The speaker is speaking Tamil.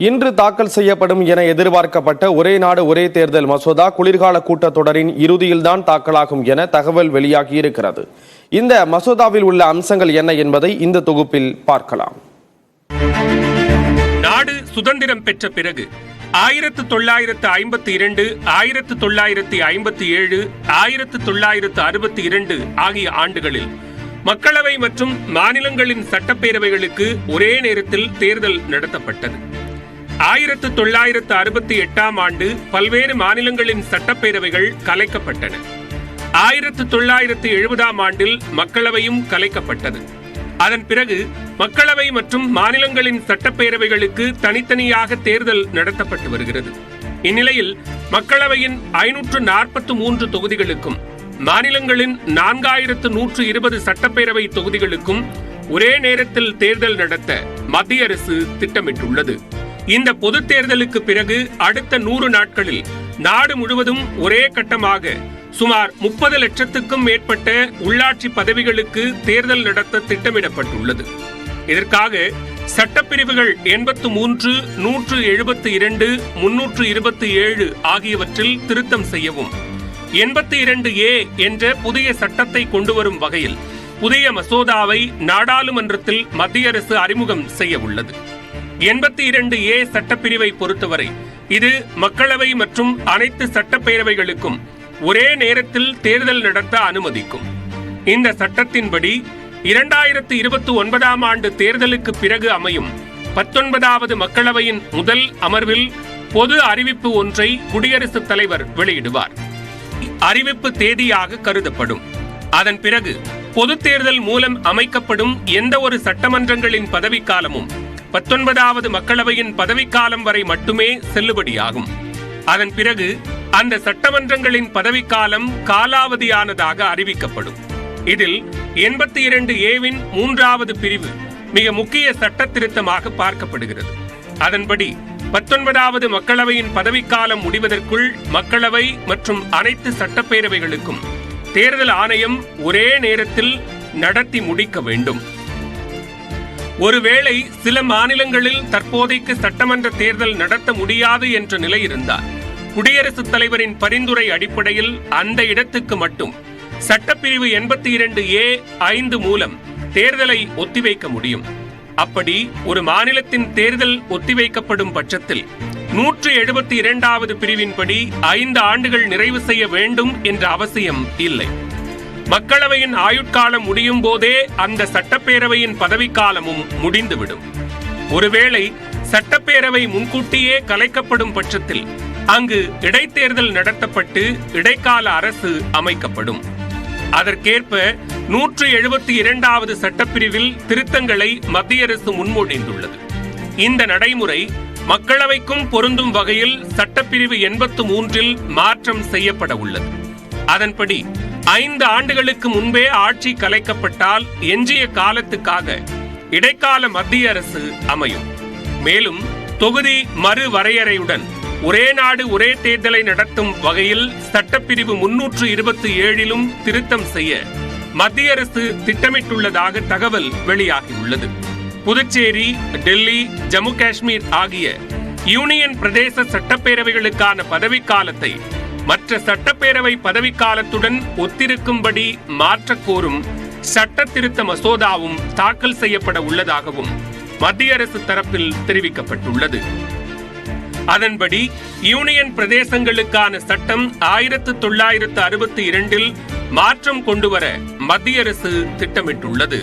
இன்று தாக்கல் செய்யப்படும் என எதிர்பார்க்கப்பட்ட ஒரே நாடு ஒரே தேர்தல் மசோதா குளிர்கால கூட்டத்தொடரின் இறுதியில்தான் தாக்கலாகும் என தகவல் வெளியாகியிருக்கிறது. இந்த மசோதாவில் உள்ள அம்சங்கள் என்ன என்பதை இந்த தொகுப்பில் பார்க்கலாம். நாடு சுதந்திரம் பெற்ற பிறகு 1952, 1957, 1962 ஆகிய ஆண்டுகளில் மக்களவை மற்றும் மாநிலங்களின் சட்டப்பேரவைகளுக்கு ஒரே நேரத்தில் தேர்தல் நடத்தப்பட்டது. 1968 ஆண்டு பல்வேறு மாநிலங்களின் சட்டப்பேரவைகள் கலைக்கப்பட்டன. 1970 ஆண்டில் மக்களவையும் கலைக்கப்பட்டது. அதன் பிறகு மக்களவை மற்றும் மாநிலங்களின் சட்டப்பேரவைகளுக்கு தனித்தனியாக தேர்தல் நடத்தப்பட்டு வருகிறது. இந்நிலையில் மக்களவையின் 543 தொகுதிகளுக்கும் மாநிலங்களின் 4120 சட்டப்பேரவை தொகுதிகளுக்கும் ஒரே நேரத்தில் தேர்தல் நடத்த மத்திய அரசு திட்டமிட்டுள்ளது. இந்த பொது தேர்தலுக்கு பிறகு அடுத்த 100 நாட்களில் நாடு முழுவதும் ஒரே கட்டமாக சுமார் 30 லட்சத்துக்கும் மேற்பட்ட உள்ளாட்சி பதவிகளுக்கு தேர்தல் நடத்த திட்டமிடப்பட்டுள்ளது. இதற்காக சட்டப்பிரிவுகள் 83, 172, 327 ஆகியவற்றில் திருத்தம் செய்யவும் 82A என்ற புதிய சட்டத்தை கொண்டு வரும் வகையில் புதிய மசோதாவை நாடாளுமன்றத்தில் மத்திய அரசு அறிமுகம் செய்ய உள்ளது. 82A சட்டப்பிரிவை பொறுத்தவரை இது மக்களவை மற்றும் அனைத்து சட்டப்பேரவைகளுக்கும் ஒரே நேரத்தில் தேர்தல் நடத்த அனுமதிக்கும். இந்த சட்டத்தின்படி 2029 ஆண்டு தேர்தலுக்கு பிறகு அமையும் 19வது மக்களவையின் முதல் அமர்வில் பொது அறிவிப்பு ஒன்றை குடியரசுத் தலைவர் வெளியிடுவார். அறிவிப்பு தேதியாக கருதப்படும். அதன் பிறகு பொது தேர்தல் மூலம் அமைக்கப்படும் எந்த ஒரு சட்டமன்றங்களின் பதவிக்காலமும் 19வது மக்களவையின் பதவிக்காலம் வரை மட்டுமே செல்லுபடியாகும். அதன் பிறகு அந்த சட்டமன்றங்களின் பதவிக்காலம் காலாவதியானதாக அறிவிக்கப்படும். இதில் 82Aவின் 3வது பிரிவு மிக முக்கிய சட்ட திருத்தமாக பார்க்கப்படுகிறது. அதன்படி 19வது மக்களவையின் பதவிக்காலம் முடிவதற்குள் மக்களவை மற்றும் அனைத்து சட்டப்பேரவைகளுக்கும் தேர்தல் ஆணையம் ஒரே நேரத்தில் நடத்தி முடிக்க வேண்டும். ஒருவேளை சில மாநிலங்களில் தற்போதைக்கு சட்டமன்ற தேர்தல் நடத்த முடியாது என்ற நிலை இருந்தால் குடியரசுத் தலைவரின் பரிந்துரை அடிப்படையில் அந்த இடத்துக்கு மட்டும் சட்டப்பிரிவு 82A(5) மூலம் தேர்தலை ஒத்திவைக்க முடியும். அப்படி ஒரு மாநிலத்தின் தேர்தல் ஒத்திவைக்கப்படும் பட்சத்தில் 172வது பிரிவின்படி 5 ஆண்டுகள் நிறைவு செய்ய வேண்டும் என்ற அவசியம் இல்லை. மக்களவையின் ஆயுட்காலம் முடியும் போதே அந்த சட்டப்பேரவையின் பதவிக்காலமும் முடிந்துவிடும். ஒருவேளை சட்டப்பேரவை முன்கூட்டியே கலைக்கப்படும் பட்சத்தில் அங்கு இடைத்தேர்தல் நடத்தப்பட்டு இடைக்கால அரசு அமைக்கப்படும். அதற்கேற்ப 172வது சட்டப்பிரிவில் திருத்தங்களை மத்திய அரசு முன்மொழிந்துள்ளது. இந்த நடைமுறை மக்களவைக்கும் பொருந்தும் வகையில் சட்டப்பிரிவு 83 மாற்றம் செய்யப்பட உள்ளது. அதன்படி 5 ஆண்டுகளுக்கு முன்பே ஆட்சி கலைக்கப்பட்டால் எஞ்சிய காலத்துக்காக இடைக்கால மத்திய அரசு அமையும். மேலும் தொகுதி மறுவரையறையுடன் ஒரே நாடு ஒரே தேர்தலை நடத்தும் வகையில் சட்டப்பிரிவு 327 திருத்தம் செய்ய மத்திய அரசு திட்டமிட்டுள்ளதாக தகவல் வெளியாகியுள்ளது. புதுச்சேரி, டெல்லி, ஜம்மு காஷ்மீர் ஆகிய யூனியன் பிரதேச சட்டப்பேரவைகளுக்கான பதவிக்காலத்தை மற்ற சட்டப்பேரவை பதவிக்காலத்துடன் ஒத்திருக்கும்படி மாற்றக் கோரும் சட்ட திருத்த மசோதாவும் தாக்கல் செய்யப்பட உள்ளதாகவும் மத்திய அரசு தரப்பில் தெரிவிக்கப்பட்டுள்ளது. அதன்படி யூனியன் பிரதேசங்களுக்கான சட்டம் 1962 மாற்றம் கொண்டுவர மத்திய அரசு திட்டமிட்டுள்ளது.